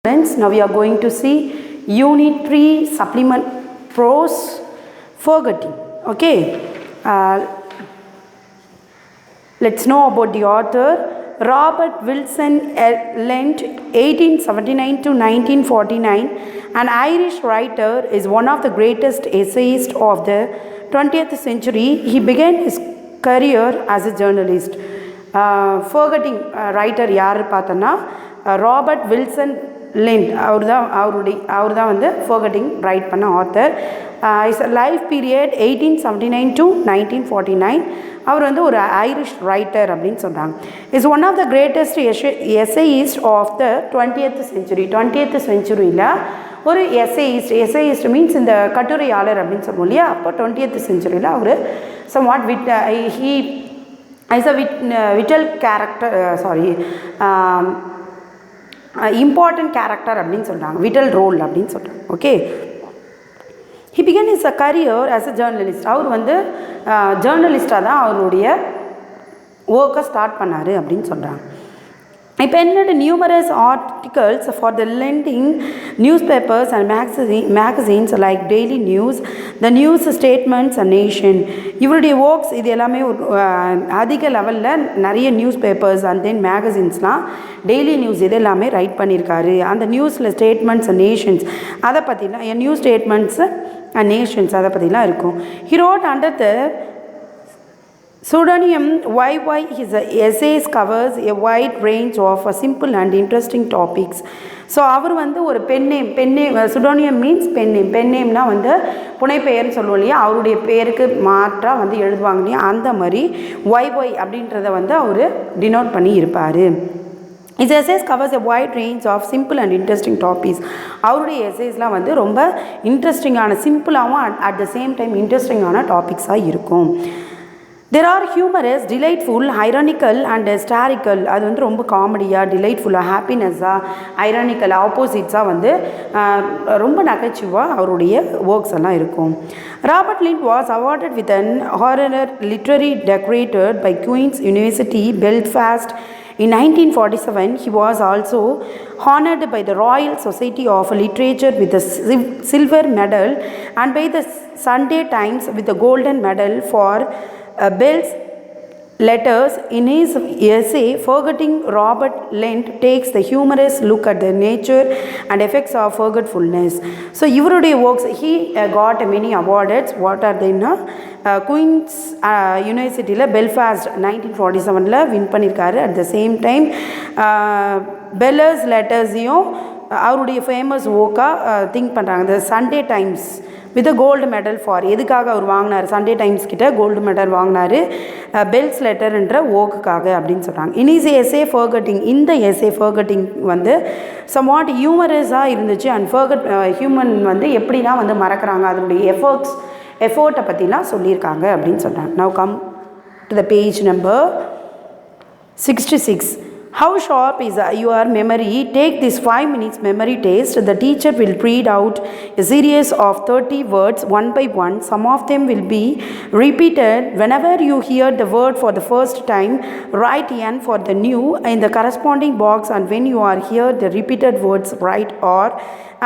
Friends, now we are going to see Unit 3 Supplement Prose Forgetting. Okay, let's know about the author. Robert Wilson Lent, 1879 to 1949, an Irish writer, is one of the greatest essayists of the 20th century. He began his career as a journalist. Forgetting writer யார் பார்த்தோன்னா Robert Wilson lint அவர் தான் வந்து forgetting write பண்ண author. His life period 1879 to 1949. அவர் வந்து ஒரு Irish writer அப்படின்னு சொல்கிறாங்க. His one of the greatest essayist of the 20th century. 20th centuryயில் ஒரு எஸ்ஏயிஸ்ட் மீன்ஸ் இந்த கட்டுரையாளர் அப்படின்னு சொல்லுவோம் இல்லையா. அப்போ 20th centuryயில் அவர் somewhat he is a vital character, important character அப்படின்னு சொல்கிறாங்க, vital role அப்படின்னு சொல்கிறாங்க. Okay, he began his career as a journalist. அவர் வந்து ஜேர்னலிஸ்டாக தான் அவருடைய ஒர்க்கை ஸ்டார்ட் பண்ணார் அப்படின்னு சொல்கிறாங்க. He penned numerous articles for the leading newspapers and magazines like Daily News, The News Statements and Nation. இவருடைய ஒர்க்ஸ் இது எல்லாமே அதிக லெவலில் நிறைய நியூஸ் பேப்பர்ஸ் அண்ட் தென் மேகசின்ஸ்லாம் டெய்லி நியூஸ் இது எல்லாமே ரைட் பண்ணியிருக்காரு. அந்த நியூஸில் ஸ்டேட்மெண்ட்ஸ் அண்ட் நேஷன்ஸ் அதை பற்றிலாம் நியூஸ் ஸ்டேட்மெண்ட்ஸு அண்ட் நேஷன்ஸ் அதை பற்றிலாம் இருக்கும். He wrote under the pseudonym YY. His essays covers a wide range of simple and interesting topics. So அவர் வந்து ஒரு பெண்ணேம் சுடோனியம் மீன்ஸ் பெண்ணேம்னா வந்து புனைப்பெயர்னு சொல்லுவோம் இல்லையா. அவருடைய பேருக்கு மாற்றாக வந்து எழுதுவாங்க இல்லையா, அந்த மாதிரி YY அப்படின்றத வந்து அவர் டினோட் பண்ணி இருப்பார். His essays covers a wide range of simple and interesting topics. அவருடைய எஸ்ஸேஸ்லாம் வந்து ரொம்ப இன்ட்ரெஸ்டிங்கான, சிம்பிளாகவும் அட் த சேம் டைம் இன்ட்ரெஸ்டிங்கான டாபிக்ஸாக இருக்கும். There are humorous, delightful, ironical and satirical. அது வந்து ரொம்ப காமெடியாக, டிலைட்ஃபுல்லாக, ஹாப்பினஸ்ஸாக, ஐரானிக்கல் ஆப்போசிட்ஸாக வந்து ரொம்ப நகைச்சுவாக அவருடைய ஒர்க்ஸ் எல்லாம் இருக்கும். Robert Lynd was awarded with an honorary literary doctorate by Queen's University Belfast. In 1947, he was also honored by the Royal Society of Literature with a silver medal and by the Sunday Times with a golden medal for Bell's letters. In his essay Forgetting, Robert Lent takes the humorous look at the nature and effects of forgetfulness. So இவருடைய works he got many awards. What are they now? Queen's யூனிவர்சிட்டியில் Belfast 1947 win பண்ணியிருக்காரு. At the same time belles லெட்டர்ஸையும் அவருடைய famous ஒர்க்காக think பண்ணுறாங்க. இந்த Sunday Times with gold medal for எதுக்காக அவர் வாங்கினார், சண்டே டைம்ஸ் கிட்ட கோல்டு மெடல் வாங்கினார் பெல்ஸ் லெட்டர்ன்ற ஒர்க்குக்காக அப்படின்னு சொல்கிறாங்க. His essay forgetting. இந்த எஸ்ஏ ஃபர்கட்டிங் வந்து சம்வாட் ஹியூமரஸாக இருந்துச்சு. அண்ட் ஹியூமன் வந்து எப்படின்னா வந்து மறக்கிறாங்க, அதனுடைய எஃபோர்ட்டை பற்றிலாம் சொல்லியிருக்காங்க அப்படின்னு சொல்கிறாங்க. Now come to the page number 66. How sharp is your memory? Take this 5 minutes memory test. The teacher will read out a series of 30 words one by one. Some of them will be repeated. Whenever you hear the word for the first time, write N for the new in the corresponding box, and when you are here the repeated words, write R.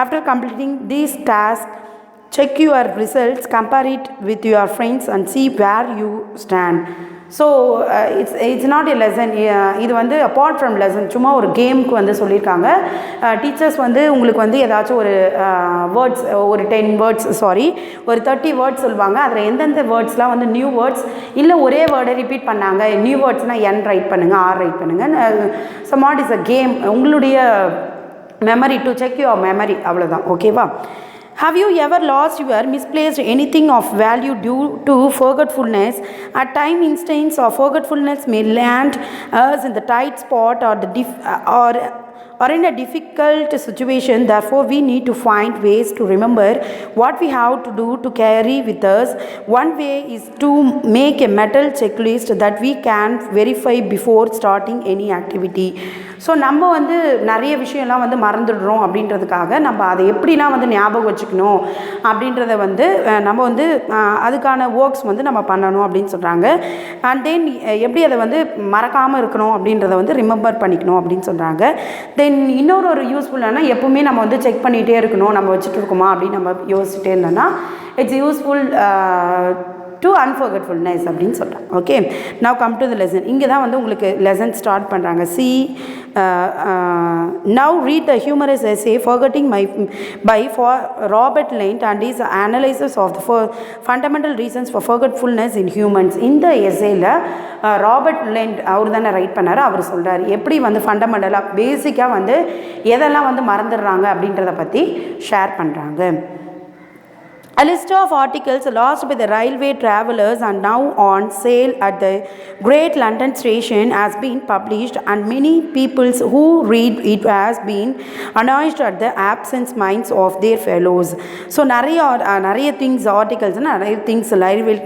After completing this task, check your results, compare it with your friends and see where you stand. So it's not a lesson. இது வந்து apart from lesson, சும்மா ஒரு கேமுக்கு வந்து சொல்லியிருக்காங்க. Teachers வந்து உங்களுக்கு வந்து ஏதாச்சும் ஒரு வேர்ட்ஸ், ஒரு 10 வேர்ட்ஸ் ஒரு 30 வேர்ட்ஸ் சொல்லுவாங்க. அதில் எந்தெந்த வேர்ட்ஸ்லாம் வந்து நியூ வேர்ட்ஸ் இல்லை ஒரே வேர்டை ரிப்பீட் பண்ணாங்க, நியூ வேர்ட்ஸ்னால் N ரைட் பண்ணுங்கள், R ரைட் பண்ணுங்கள். சம்வாட் இஸ் அ கேம், உங்களுடைய memory to check your memory, அவ்வளோதான். ஓகேவா? Have you ever lost or misplaced anything of value due to forgetfulness? At time, instance of forgetfulness may land us in the tight spot or in a difficult situation. Therefore, we need to find ways to remember what we have to do to carry with us. One way is to make a mental checklist that we can verify before starting any activity. So நம்ம வந்து நிறைய விஷயம்லாம் வந்து மறந்துடுறோம் அப்படின்றதுக்காக நம்ம அதை எப்படிலாம் வந்து ஞாபகம் வச்சுக்கணும் அப்படின்றத வந்து நம்ம வந்து அதுக்கான ஒர்க்ஸ் வந்து நம்ம பண்ணணும் அப்படின்னு சொல்கிறாங்க. அண்ட் தென் எப்படி அதை வந்து மறக்காமல் இருக்கணும் அப்படின்றத வந்து ரிமெம்பர் பண்ணிக்கணும் அப்படின்னு சொல்கிறாங்க. தென் தென் இன்னொரு யூஸ்ஃபுல்லானா எப்பவுமே நம்ம வந்து செக் பண்ணிகிட்டே இருக்கணும், நம்ம வச்சுட்டு இருக்கோமா அப்படின்னு நம்ம யோசிச்சுட்டே இருந்தோம்னா இட்ஸ் யூஸ்ஃபுல் டு அன்ஃபர்கெட்ஃபுல்னஸ் அப்படின்னு சொல்கிறாங்க. Okay, now come to the lesson. இங்கே தான் வந்து உங்களுக்கு லெசன் ஸ்டார்ட் பண்ணுறாங்க. See now read the humorous essay forgetting by Robert Lynd and is analyses of the fundamental reasons for forgetfulness in humans. இந்த எஸ்ஸேயில் Robert lend அவர் தானே right பண்ணார். அவர் சொல்கிறார் எப்படி வந்து ஃபண்டமெண்டலாக பேசிக்காக வந்து எதெல்லாம் வந்து மறந்துடுறாங்க அப்படின்றத பற்றி ஷேர் பண்ணுறாங்க. A list of articles lost by the railway travellers and now on sale at the Great London Station has been published, and many peoples who read it has been annoyed at the absent minds of their fellows. So நிறைய things articles நிறைய things railway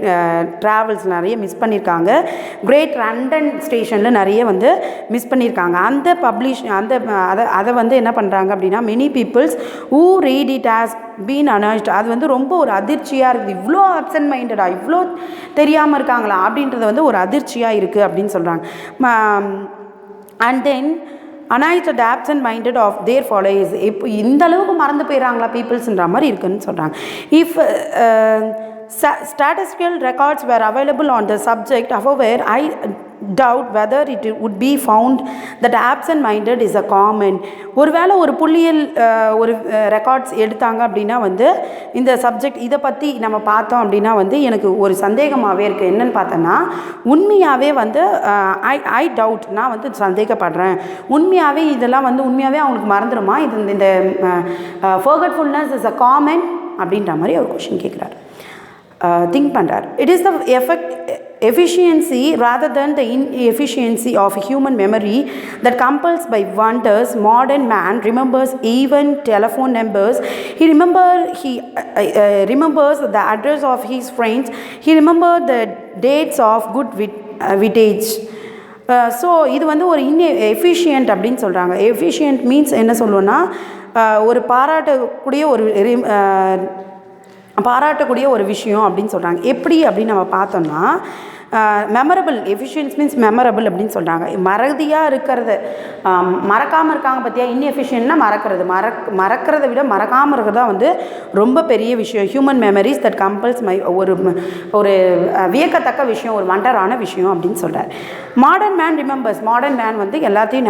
travels நிறைய miss பண்ணியிருக்காங்க. Great London Stationல நிறைய வந்து miss பண்ணியிருக்காங்க. அந்த publish அதை வந்து என்ன பண்ணுறாங்க அப்படின்னா many peoples who read it has been annoyed. அது வந்து ரொம்ப ஒரு அதிர்ச்சியாக இருக்குது. இவ்வளோ அப்சென்ட் மைண்டடாக இவ்வளோ தெரியாமல் இருக்காங்களா அப்படின்றது வந்து ஒரு அதிர்ச்சியாக இருக்குது அப்படின்னு சொல்கிறாங்க. And then annoyed absent minded of their followers. இப்போ இந்த அளவுக்கு மறந்து போயிடறாங்களா பீப்புள்ஸ்ன்ற மாதிரி இருக்குன்னு சொல்கிறாங்க. If statistical records were available on the subject, however, I doubt whether it would be found that absent-minded is a common. ஒருவேளை ஒரு புள்ளியல் ஒரு ரெக்கார்ட்ஸ் எடுத்தாங்க அப்படின்னா வந்து இந்த சப்ஜெக்ட் இதை பற்றி நம்ம பார்த்தோம் அப்படின்னா வந்து எனக்கு ஒரு சந்தேகமாகவே இருக்குது. என்னென்னு பார்த்தோன்னா உண்மையாகவே வந்து ஐ டவுட், நான் வந்து சந்தேகப்படுறேன், உண்மையாகவே இதெல்லாம் வந்து உண்மையாகவே அவங்களுக்கு மறந்துடுமா, இது இந்த ஃபர்கெட்ஃபுல்னஸ் இஸ் அ காமன் அப்படின்ற மாதிரி ஒரு கொஷின் கேட்குறாரு. திங்க் பண்ணுறார். It is the efficiency rather than the inefficiency of human memory that compels by wonders. Modern man remembers even telephone numbers. He remembers the address of his friends. He remembers the dates of good vintage. So இது வந்து ஒரு efficient அப்படின்னு சொல்கிறாங்க. Efficient means என்ன சொல்லுவோன்னா ஒரு பாராட்டக்கூடிய ஒரு விஷயம் அப்படின்னு சொல்கிறாங்க. எப்படி அப்படின்னு நம்ம பார்த்தோம்னா மெமரபிள், எஃபிஷியன்ஸ் மீன்ஸ் மெமரபிள் அப்படின்னு சொல்கிறாங்க. மறதியாக இருக்கிறது, மறக்காமல் இருக்காங்க பார்த்தியா. இன்எஃபிஷியன்ட்னா மறக்கிறத விட மறக்காமல் இருக்கிறது தான் வந்து ரொம்ப பெரிய விஷயம். ஹியூமன் மெமரிஸ் தட் கம்பல்ஸ் ஒரு வியக்கத்தக்க விஷயம், ஒரு வண்டரான விஷயம் அப்படின்னு சொல்கிறார். Modern man remembers. Modern man வந்து எல்லாத்தையும்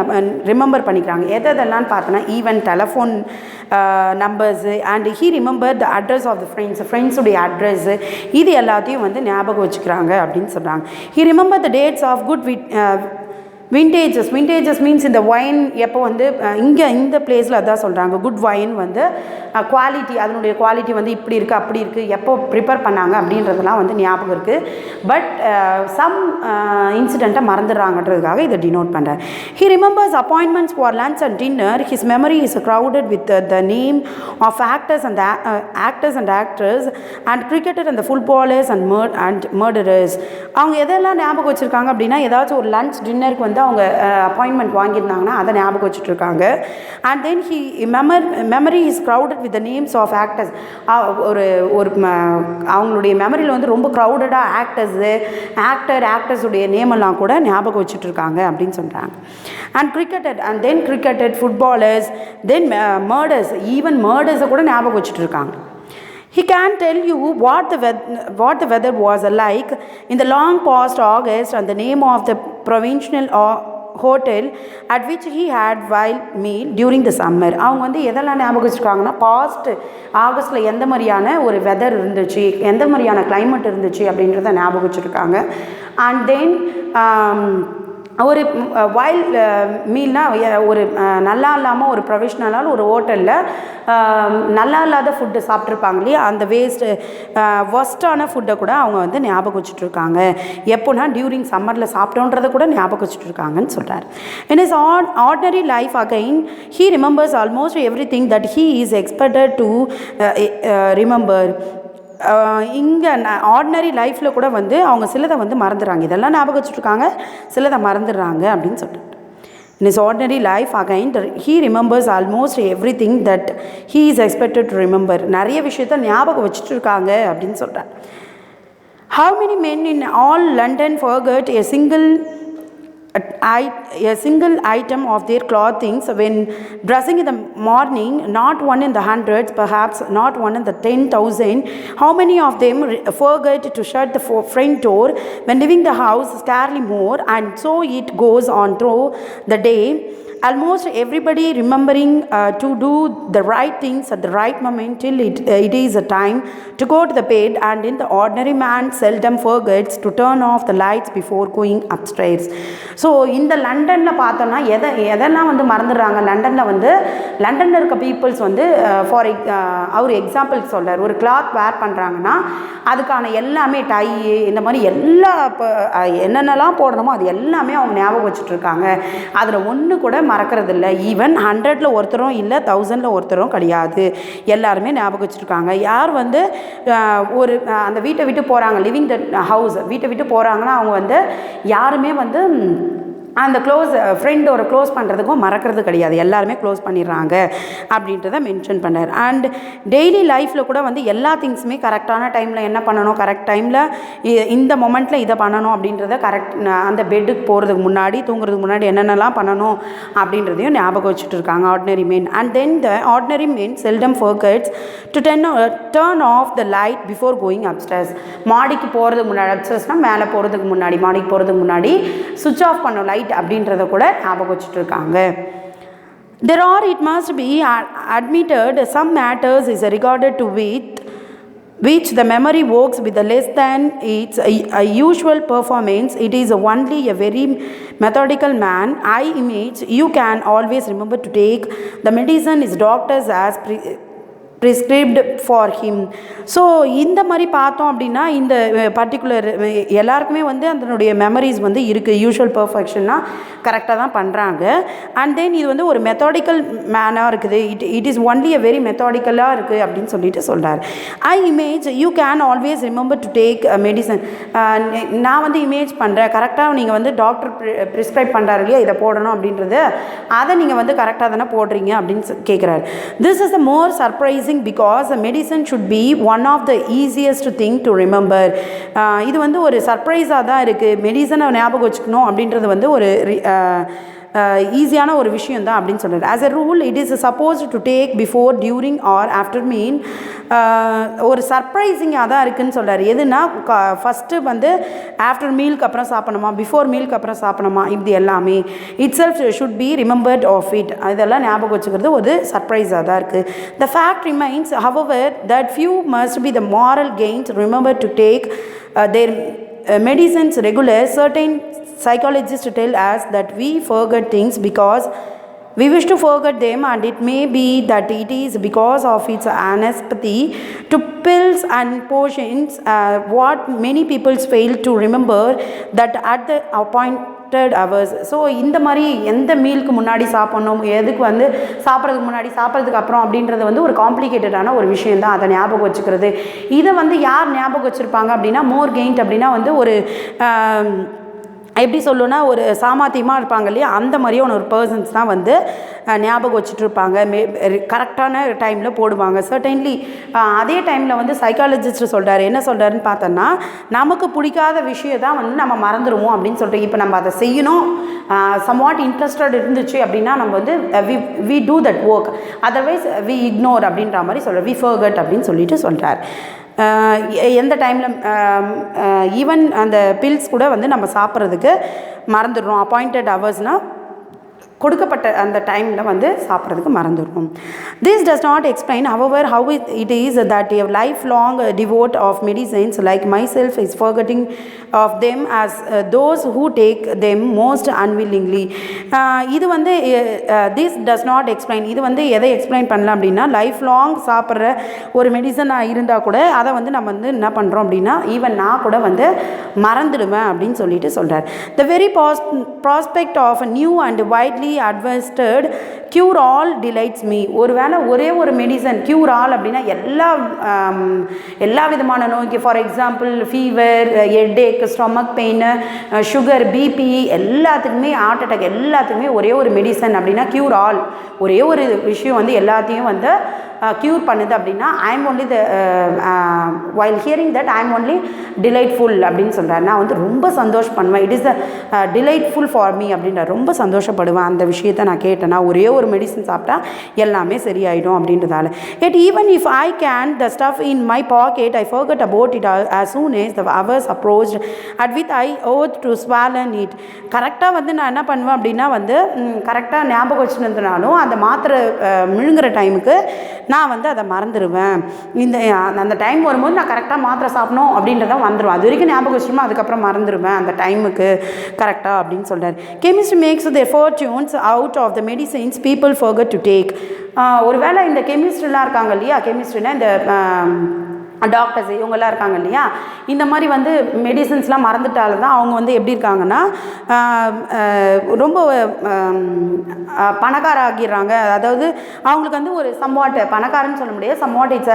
ரிமெம்பர் பண்ணிக்கிறாங்க. எதெல்லாம் பார்த்தோன்னா even telephone numbers and he remember the address of the ஃப்ரெண்ட்ஸுடைய அட்ரஸ்ஸு, இது எல்லாத்தையும் வந்து ஞாபகம் வச்சுக்கிறாங்க அப்படின்னு சொல்கிறாங்க. He remembered the dates of good vintages. Vintages means இந்த வைன் எப்போ வந்து இங்கே இந்த பிளேஸில் அதான் சொல்கிறாங்க. குட் வைன் வந்து குவாலிட்டி, அதனுடைய குவாலிட்டி வந்து இப்படி இருக்குது அப்படி இருக்குது, எப்போ ப்ரிப்பேர் பண்ணாங்க அப்படின்றதெல்லாம் வந்து ஞாபகம் இருக்குது. பட் சம் இன்சிடெண்ட்டை மறந்துடுறாங்கன்றதுக்காக இதை டினோட் பண்ணுறார். He remembers appointments for lunch and dinner. His memory is crowded with the name of actors and actors and cricketers and the footballers and murderers. அவங்க எதெல்லாம் ஞாபகம் வச்சுருக்காங்க அப்படின்னா ஏதாச்சும் ஒரு லன்ச் டின்னருக்கு வந்து அவங்க அப்பாயின்மெண்ட் வாங்கியிருந்தாங்கன்னா அதை ஞாபகம் வச்சுட்ருக்காங்க. And then memory is crowded with the names of actors. ஒரு அவங்களுடைய மெமரியில் வந்து ரொம்ப க்ரௌடடாக ஆக்டர்ஸுடைய நேமெல்லாம் கூட ஞாபகம் வச்சுட்ருக்காங்க அப்படின்னு சொல்கிறாங்க. And cricketers footballers, then murders, even மர்டர்ஸை கூட ஞாபகம் வச்சுட்ருக்காங்க. He can't tell you what the weather was like in the long past August and the name of the provincial hotel at which he had while meal during the summer. அவங்க வந்து எதெல்லாம் ஞாபகம் வச்சுருக்காங்கன்னா past ஆகஸ்ட்டில் எந்த மாதிரியான ஒரு weather இருந்துச்சு, எந்த மாதிரியான கிளைமேட் இருந்துச்சு அப்படின்றத ஞாபகம் வச்சுருக்காங்க. அண்ட் தென் ஒரு வைல் மீல்னா ஒரு நல்லா இல்லாமல் ஒரு ப்ரொஃபஷ்னலால் ஒரு ஹோட்டலில் நல்லா இல்லாத ஃபுட்டு சாப்பிட்ருப்பாங்க இல்லையா, அந்த ஒஸ்ட்டான ஃபுட்டை கூட அவங்க வந்து ஞாபகம் வச்சுட்ருக்காங்க. எப்போனா டியூரிங் சம்மரில் சாப்பிட்டோன்றதை கூட ஞாபகம் வச்சுட்ருக்காங்கன்னு சொல்கிறார். In his ordinary life again he remembers almost everything that he is expected to remember. இங்கே ஆர்டினரி லைஃப்பில் கூட வந்து அவங்க சிலதை வந்து மறந்துடுறாங்க. இதெல்லாம் ஞாபகம் வச்சுட்ருக்காங்க, சிலதை மறந்துடுறாங்க அப்படின்னு சொல்லிட்டு. In his ordinary life again he remembers almost everything that he is expected to remember. நிறைய விஷயத்தை ஞாபகம் வச்சுட்டு இருக்காங்க அப்படின்னு சொல்கிறார். How many men in all London forgot a single a single item of their clothing when dressing in the morning, not one in the hundreds, perhaps not one in the 10,000. How many of them forget to shut the front door when leaving the house scarcely more, and so it goes on through the day. Almost everybody remembering to do the right things at the right moment till it is a time to go to the bed, and in the ordinary man seldom forgets to turn off the lights before going upstairs. So இந்த லண்டனில் பார்த்தோன்னா எதெல்லாம் வந்து மறந்துடுறாங்க. லண்டனில் இருக்க peoples வந்து அவர் example சொல்கிறார். ஒரு கிளாத் வேர் பண்ணுறாங்கன்னா அதுக்கான எல்லாமே டை இந்த மாதிரி எல்லா என்னென்னலாம் போடணுமோ அது எல்லாமே அவங்க ஞாபகம் வச்சுட்ருக்காங்க. அதில் ஒன்று கூட மறக்கிறது இல்லை. ஈவன் 100ல் ஒருத்தரும் இல்லை, 1000ல் ஒருத்தரும் கிடையாது. எல்லாருமே ஞாபகம் வச்சுருக்காங்க. யார் வந்து ஒரு அந்த வீட்டை விட்டு போகிறாங்க, லிவிங் த ஹவுஸ் வீட்டை விட்டு போகிறாங்கன்னா அவங்க வந்து யாருமே வந்து அந்த ஃப்ரெண்டோட க்ளோஸ் பண்ணுறதுக்கும் மறக்கிறது கிடையாது. எல்லாருமே க்ளோஸ் பண்ணிடுறாங்க அப்படின்றத மென்ஷன் பண்ணார். அண்ட் டெய்லி லைஃப்பில் கூட வந்து எல்லா திங்ஸுமே கரெக்டான டைமில் என்ன பண்ணணும், கரெக்ட் டைமில் இந்த மொமெண்ட்டில் இதை பண்ணணும் அப்படின்றத கரெக்ட் அந்த பெட்டுக்கு போகிறதுக்கு முன்னாடி தூங்குறதுக்கு முன்னாடி என்னென்னலாம் பண்ணணும் அப்படின்றதையும் ஞாபகம் வச்சுட்டு இருக்காங்க ordinary men. And then the ordinary men seldom forgets to turn off the light before going upstairs. மாடிக்கு போகிறதுக்கு முன்னாடி, அப்ஸ்டேர்ஸ்னால் மேலே போகிறதுக்கு முன்னாடி, மாடிக்கு போகிறதுக்கு முன்னாடி சுவிட்ச் ஆஃப் பண்ணணும் லைட் அப்படின்றத கூட ஞாபகம் வச்சுட்டு இருக்காங்க. There are, it must be admitted, some matters is regarded to which the memory works with the less than its usual performance. It is only a very methodical man. I image you can always remember to take the medicine his doctors has prescribed for him. So இந்த மாதிரி பார்த்தோம் அப்படின்னா இந்த particular எல்லாருக்குமே வந்து அதனுடைய memories வந்து இருக்குது. யூஷுவல் பர்ஃபெக்ஷனாக கரெக்டாக தான் பண்ணுறாங்க. அண்ட் தென் இது வந்து ஒரு மெத்தாடிக்கல் மேனாக இருக்குது. It is only a very மெத்தாடிக்கலாக இருக்குது அப்படின்னு சொல்லிட்டு சொல்கிறார். I image you can always remember to take medicine. நான் வந்து இமேஜ் பண்ணுறேன், கரெக்டாக நீங்கள் வந்து டாக்டர் ப்ரிஸ்கிரைப் பண்ணுறாரு இல்லையா இதை போடணும் அப்படின்றது, அதை நீங்கள் வந்து கரெக்டாக தானே போடுறீங்க அப்படின்னு கேட்குறாரு. This is the more surprising because a medicine should be one of the easiest thing to remember. இது வந்து ஒரு சர்ப்ரைஸாக தான் இருக்குது. மெடிசனை ஞாபகம் வச்சுக்கணும் அப்படின்றது வந்து ஒரு ஈஸியான ஒரு விஷயம் தான் அப்படின்னு சொல்கிறார். As a rule it is supposed to take before, during or after meal. ஒரு சர்ப்ரைசிங்காக தான் இருக்குதுன்னு சொல்கிறார். எதுனா ஃபஸ்ட்டு வந்து ஆஃப்டர் மீலுக்கு அப்புறம் சாப்பிடணுமா, பிஃபோர் மீலுக்கு அப்புறம் சாப்பிடணுமா, இப்படி எல்லாமே itself should be remembered of it. இதெல்லாம் ஞாபகம் வச்சுக்கிறது ஒரு சர்ப்ரைஸாக தான் இருக்குது. The fact remains however that few must be the moral gains remember to take their medicines regular. Certain psychologists tell us that we forget things because we wish to forget them, and it may be that it is because of its antipathy to pills and potions. What many people fail to remember that at the appointed hours. So இந்த மாதிரி எந்த மீலுக்கு முன்னாடி சாப்பிட்ணும், எதுக்கு வந்து சாப்பிட்றதுக்கு முன்னாடி சாப்பிட்றதுக்கு அப்புறம் அப்படின்றது வந்து ஒரு காம்ப்ளிகேட்டடான ஒரு விஷயம் தான். அதை ஞாபகம் வச்சுக்கிறது, இதை வந்து யார் ஞாபகம் வச்சுருப்பாங்க அப்படின்னா மோர் கெயின்ட் அப்படின்னா வந்து ஒரு எப்படி சொல்லணும்னா ஒரு சாமர்த்தியமாக இருப்பாங்க இல்லையா, அந்த மாதிரியான ஒரு பர்சன்ஸ் தான் வந்து ஞாபகம் வச்சுட்ருப்பாங்க. கரெக்டான டைமில் போடுவாங்க. சர்டைன்லி அதே டைமில் வந்து சைக்காலஜிஸ்ட் சொல்கிறார், என்ன சொல்கிறாருன்னு பார்த்தோன்னா, நமக்கு பிடிக்காத விஷயம் தான் வந்து நம்ம மறந்துடுவோம் அப்படின்னு சொல்லிட்டு, இப்போ நம்ம அதை செய்யணும் சம்வாட் இன்ட்ரெஸ்டட் இருந்துச்சு அப்படின்னா நம்ம வந்து we do that work, otherwise we ignore அப்படின்ற மாதிரி சொல்கிறார். வி ஃபர்கெட் அப்படின்னு சொல்லிட்டு சொல்கிறார். எந்த டைமில் ஈவன் அந்த பில்ஸ் கூட வந்து நம்ம சாப்பிட்றதுக்கு மறந்துடுறோம். அப்பாயிண்டட் ஹவர்ஸ்னால் கொடுக்கப்பட்ட அந்த டைமில் வந்து சாப்பிட்றதுக்கு மறந்துடும். This does not explain however how it is that a lifelong devote of medicines like myself is forgetting of them as those who take them most unwillingly. இது வந்து this does not explain, இது வந்து எதை explain பண்ணலாம் அப்படின்னா, life long சாப்பிட்ற ஒரு மெடிசனாக இருந்தால் கூட அதை வந்து நம்ம வந்து என்ன பண்ணுறோம் அப்படின்னா, ஈவன் நான் கூட வந்து மறந்துடுவேன் அப்படின்னு சொல்லிட்டு சொல்கிறார். The very prospect of a new and widely advanced cure all delights me. ஒருவேளை ஒரே ஒரு மெடிசன் கியூர் ஆல் அப்படின்னா எல்லா விதமான நோய்க்கு, for example fever, headache, stomach pain, sugar, BP, எல்லாத்துக்குமே ஹார்ட் அட்டாக் எல்லாத்துக்குமே ஒரே ஒரு மெடிசன் அப்படின்னா கியூர் ஆல், ஒரே ஒரு விஷயம் வந்து எல்லாத்தையும் வந்து க்யூர் பண்ணுது அப்படின்னா I am only the while hearing that I am only delightful அப்படின்னு சொல்கிறார். நான் வந்து ரொம்ப சந்தோஷப்படுவேன். It is the delightful for me அப்படின்ற ரொம்ப சந்தோஷப்படுவேன் அந்த விஷயத்தை நான் கேட்டேன்னா. ஒரே ஒரு மெடிசன் சாப்பிட்டா எல்லாமே சரியாயிடும் அப்படின்றதால. Yet even if I can the stuff in my pocket I forgot about it as soon as the hours approached at which I ought to swallow it. கரெக்டாக வந்து நான் என்ன பண்ணுவேன் அப்படின்னா வந்து கரெக்டாக ஞாபகம் வச்சுருந்தனாலும் அந்த மாத்திரை விழுங்குற டைமுக்கு நான் வந்து அதை மறந்துடுவேன். அந்த டைம் வரும்போது நான் கரெக்டாக மாத்திரை சாப்பிடணும் அப்படின்றத வந்துடுவேன். அது வரைக்கும் ஞாபகம் வச்சுருமா அதுக்கப்புறம் மறந்துடுவேன் அந்த டைமுக்கு கரெக்டாக அப்படின்னு சொல்கிறார். Chemistry makes their fortunes out of the medicines people forget to take. ஒரு வேளை இந்த கெமிஸ்ட்ரிலாம் இருக்காங்க இல்லையா, கெமிஸ்ட்ரினா இந்த டாக்டர்ஸ் இவங்கெல்லாம் இருக்காங்க இல்லையா, இந்த மாதிரி வந்து மெடிசன்ஸ்லாம் மறந்துட்டால தான் அவங்க வந்து எப்படி இருக்காங்கன்னா ரொம்ப பணக்கார ஆகிடுறாங்க. அதாவது அவங்களுக்கு வந்து ஒரு சம்வாட் பணக்காரன்னு சொல்ல முடியாது, சம்வாட் இட்ஸ்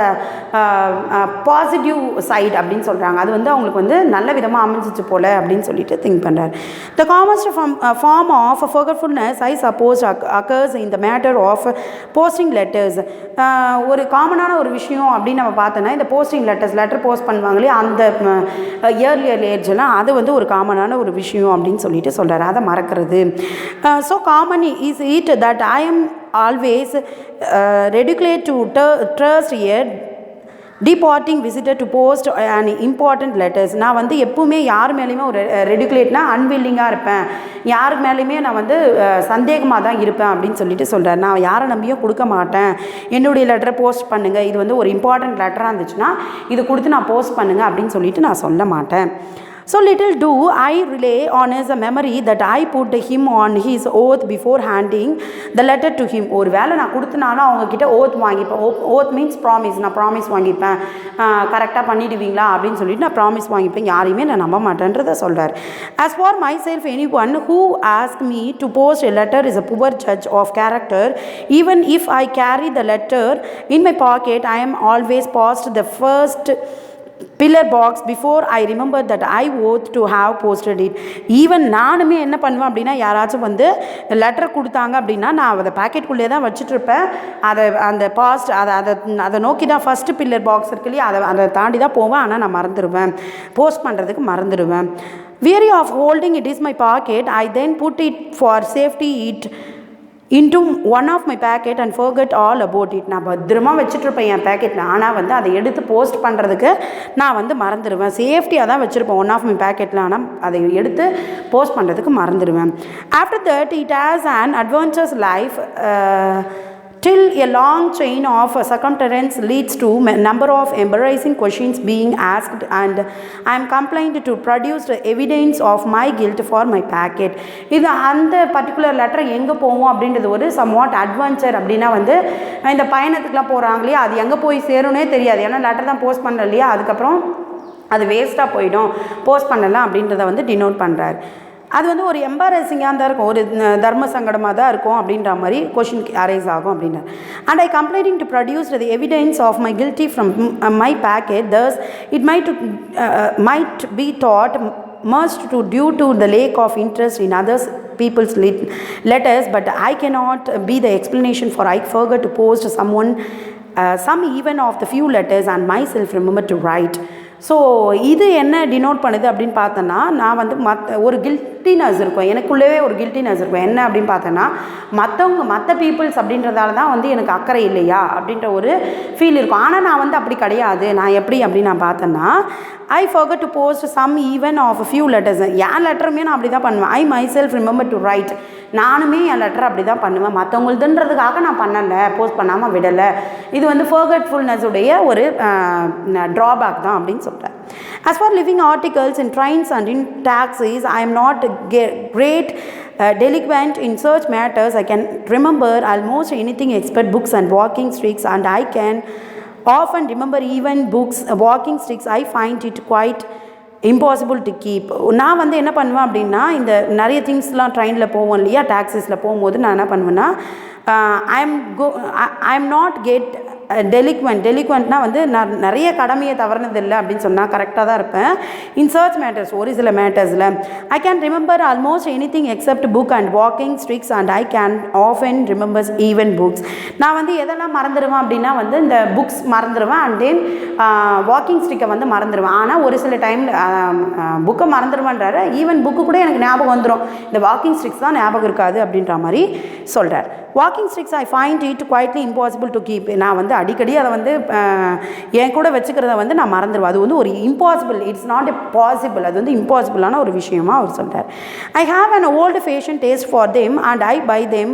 பாசிட்டிவ் சைட் அப்படின்னு சொல்கிறாங்க. அது வந்து அவங்களுக்கு வந்து நல்ல விதமாக அமைஞ்சிச்சு போல் அப்படின்னு சொல்லிட்டு திங்க் பண்ணுறாரு. The commonest form of forgetfulness I suppose occurs in the matter of posting letters. ஒரு காமனான ஒரு விஷயம் அப்படின்னு நம்ம பார்த்தோன்னா இந்த போஸ்டிங் லெட்டர் போஸ்ட் பண்ணுவாங்களே அந்த இயர்லியர் ஏஜ்லாம் அது வந்து ஒரு காமனான ஒரு விஷயம் அப்படின்னு சொல்லிட்டு சொல்கிறார். அதை மறக்கிறது. So common is it that I am always ridiculate to trust a departing visitor to post and important letters. நான் வந்து எப்பவுமே யார் மேலேயுமே ஒரு ரெடிகுலேட்னா அன்வில்லிங்காக இருப்பேன், யாருக்கு மேலேயுமே நான் வந்து சந்தேகமாக தான் இருப்பேன் அப்படின்னு சொல்லிட்டு சொல்கிறேன். நான் யாரை நம்பியும் கொடுக்க மாட்டேன், என்னுடைய லெட்டரை போஸ்ட் பண்ணுங்கள், இது வந்து ஒரு இம்பார்ட்டண்ட் லெட்டராக இருந்துச்சுன்னா இது கொடுத்து நான் போஸ்ட் பண்ணுங்கள் அப்படின்னு சொல்லிட்டு நான் சொல்ல மாட்டேன். So little do I rely on his memory that I put him on his oath before handing the letter to him. ஒரு வேளை நான் கொடுத்தனாலும் அவங்கக்கிட்ட ஓத் வாங்கிப்பேன். Oath means promise. நான் ப்ராமிஸ் வாங்கிப்பேன், கரெக்டாக பண்ணிடுவீங்களா அப்படின்னு சொல்லிட்டு நான் ப்ராமிஸ் வாங்கிப்பேன், யாரையுமே நான் நம்ப மாட்டேன்றதை சொல்கிறார். As for myself, anyone who asks me to post a letter is a poor judge of character. Even if I carry the letter in my pocket, I am always past the first pillar box before I remember that I ought to have posted it. Even நானுமே என்ன பண்ணுவேன் அப்படின்னா யாராச்சும் வந்து letter கொடுத்தாங்க அப்படின்னா நான் அதை பேக்கெட்குள்ளே தான் வச்சுட்ருப்பேன். அதை அந்த பாஸ்ட் அதை நோக்கி தான் ஃபஸ்ட்டு பில்லர் பாக்ஸ் இருக்கு இல்லையா, அதை தாண்டி தான் போவேன். ஆனால் நான் மறந்துடுவேன், போஸ்ட் பண்ணுறதுக்கு மறந்துடுவேன். Weary of holding it in my pocket, I then put it for safety into one of my packet and forget all about it. நான் பத்திரமா வச்சுட்ருப்பேன் என் பேக்கெட்டில், ஆனால் வந்து அதை எடுத்து போஸ்ட் பண்ணுறதுக்கு நான் வந்து மறந்துடுவேன். சேஃப்டியாக தான் வச்சுருப்பேன் ஒன் ஆஃப் மை பேக்கெட்டில், ஆனால் அதை எடுத்து போஸ்ட் பண்ணுறதுக்கு மறந்துடுவேன். After that it has an adventures life till a long chain of circumstance leads to number of embarrassing questions being asked and I am compelled to produce the evidence of my guilt for my packet. இது அந்த particular letter எங்கே போவோம் அப்படின்றது ஒரு somewhat adventure. அப்படின்னா வந்து இந்த பயணத்துக்குலாம் போகிறாங்க இல்லையா, அது எங்கே போய் சேரும்னே தெரியாது, ஏன்னா லெட்டர் தான் போஸ்ட் பண்ணல இல்லையா, அதுக்கப்புறம் அது வேஸ்ட்டாக போயிடும் போஸ்ட் பண்ணலாம் அப்படின்றத வந்து டினோட் பண்ணுறாரு. அது வந்து ஒரு எம்பாரசிங்காக தான் இருக்கும், ஒரு தர்ம சங்கடமாக தான் இருக்கும் அப்படின்ற மாதிரி கொஷின் அரைஸ் ஆகும் அப்படின்னா. And I complaining to produce the evidence of my guilty from my pocket. Thus it might be thought must to due to the lack of interest in others people's letters, but I cannot be the explanation for I forgot to post someone some even of the few letters and myself remember to write. So இது என்ன denote பண்ணுது அப்படின்னு பார்த்தோன்னா, நான் வந்து ஒரு guiltiness இருக்கும், எனக்குள்ளேயே ஒரு கில்ட்டினஸ் இருக்கும். என்ன அப்படின்னு பார்த்தோன்னா, மற்ற பீப்புள்ஸ் அப்படின்றதால தான் வந்து எனக்கு அக்கறை இல்லையா அப்படின்ற ஒரு ஃபீல் இருக்கும். ஆனால் நான் வந்து அப்படி கிடையாது. நான் எப்படி அப்படின்னு நான் பார்த்தேன்னா, ஐ forgot to post some even of a few letters. என் லெட்டருமே நான் அப்படி தான் பண்ணுவேன். ஐ myself remember to write. நானுமே என் லெட்டர் அப்படி தான் பண்ணுவேன், மற்றவங்களுதுன்றதுக்காக நான் பண்ணலை, போஸ்ட் பண்ணாமல் விடலை. இது வந்து ஃபர்கட்ஃபுல்னஸ் உடைய ஒரு ட்ராபேக் தான் அப்படின்னு சொல்கிறேன். As for living articles in trains and in taxis, I am not great delinquent in such matters. I can remember almost anything except books and walking sticks, and I can often remember even books, walking sticks. I find it quite impossible to keep. நான் வந்து என்ன பண்ணுவேன் அப்படின்னா, இந்த நிறைய திங்ஸ்லாம் ட்ரெயினில் போவோம் இல்லையா, டாக்ஸிஸில் போகும்போது நான் என்ன பண்ணுவேன்னா, I am not டெலிக்வெண்ட்னா வந்து நான் நிறைய கடமையை தவறுனதில்லை அப்படின்னு சொன்னால் கரெக்டாக தான் இருப்பேன். இன் சர்ச் மேட்டர்ஸ், ஒரு சில மேட்டர்ஸில் I can remember almost anything except book and walking sticks and I can often remembers even books. நான் வந்து எதெல்லாம் மறந்துடுவேன் அப்படின்னா வந்து இந்த புக்ஸ் மறந்துடுவேன் அண்ட் தென் வாக்கிங் ஸ்ட்ரிக்கை வந்து மறந்துடுவேன். ஆனால் ஒரு சில டைம் புக்கை மறந்துடுவேன்றாரு, ஈவன் புக்கு கூட எனக்கு ஞாபகம் வந்துடும், இந்த வாக்கிங் ஸ்ட்ரிக்ஸ் தான் ஞாபகம் இருக்காது அப்படின்ற மாதிரி சொல்கிறார். Walking sticks I find it quietly impossible to keep. நான் வந்து அடிக்கடி அதை வந்து என் கூட வச்சுக்கிறத வந்து நான் மறந்துடுவேன். அது வந்து ஒரு impossible, it's not a possible, அது வந்து இம்பாசிபிளான ஒரு விஷயமாக அவர் சொல்கிறார். I have an old fashion taste for them and I buy them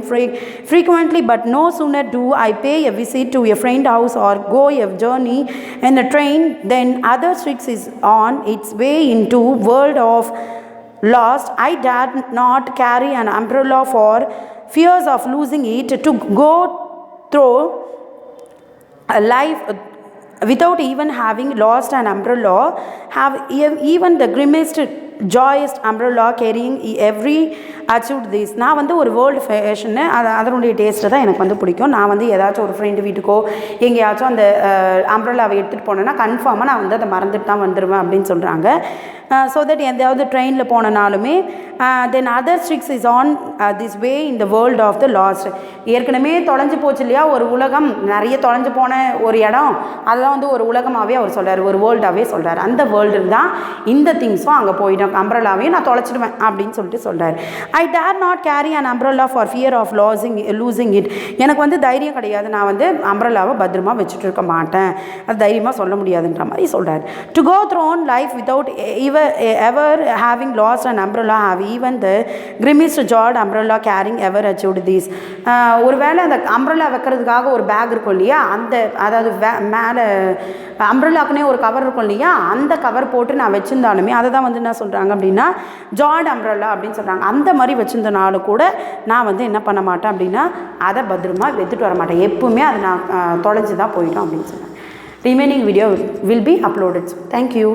frequently, but no sooner do I pay a visit to a friend house or go a journey in a train than other tricks is on its way into world of lost. I dared not carry an umbrella for fears of losing it, to go through a life without even having lost an umbrella, have even the grimmest joyous umbrella carrying every achieved this. நான் வந்து ஒரு world ஃபேஷன்னு அதனுடைய taste தான் எனக்கு வந்து பிடிக்கும். நான் வந்து ஏதாச்சும் ஒரு ஃப்ரெண்டு வீட்டுக்கோ எங்கேயாச்சும் அந்த அம்ப்ரல்லாவை எடுத்துகிட்டு போனேன்னா கன்ஃபார்மாக நான் வந்து அதை மறந்துட்டு தான் வந்துடுவேன் அப்படின்னு சொல்கிறாங்க. ஸோ தட் எந்தாவது ட்ரெயினில் போனனாலுமே then other sticks is on this way in the world of the lost. ஏற்கனவே தொலைஞ்சு போச்சு இல்லையா ஒரு உலகம், நிறைய தொலைஞ்சு போன ஒரு இடம், அதெல்லாம் வந்து ஒரு உலகமாகவே அவர் சொல்கிறார், ஒரு வேர்ல்டாகவே சொல்கிறார். அந்த வேர்ல்டு தான் இந்த திங்ஸும் அங்கே போயிடும், அம்ப்ரல்லாவையும் நான் தொலைச்சிடுவேன் அப்படின்னு சொல்லிட்டு சொல்கிறார். I dare not carry an umbrella for fear of losing it. எனக்கு வந்து தைரியம் கிடையாது, நான் வந்து அம்ப்ரல்லாவை பத்திரமா வச்சுட்டு இருக்க மாட்டேன், அது தைரியமாக சொல்ல முடியாதுன்ற மாதிரி சொல்கிறார். To go through on life without ever having lost an umbrella, have even the grimmest jawed umbrella carrying ever achieved this. ஒருவேளை அந்த அம்ப்ரல்லா வைக்கிறதுக்காக ஒரு பேக் இருக்கும் இல்லையா, அந்த அதாவது மேலே அம்ப்ரல்லாக்குனே ஒரு கவர் இருக்கும் இல்லையா, அந்த கவர் போட்டு நான் வச்சுருந்தாலுமே அதை தான் வந்து என்ன சொல்கிறாங்க அப்படின்னா ஜார்ட் அம்ப்ரல்லா அப்படின்னு சொல்கிறாங்க. அந்த மாதிரி வச்சுருந்தனாலும் கூட நான் வந்து என்ன பண்ண மாட்டேன் அப்படின்னா அதை பத்திரமா எடுத்துகிட்டு வர மாட்டேன், எப்பவுமே அதை நான் தொலைஞ்சு தான் போயிட்டோம் அப்படின்னு சொன்னேன். Remaining video will be uploaded. Thank you.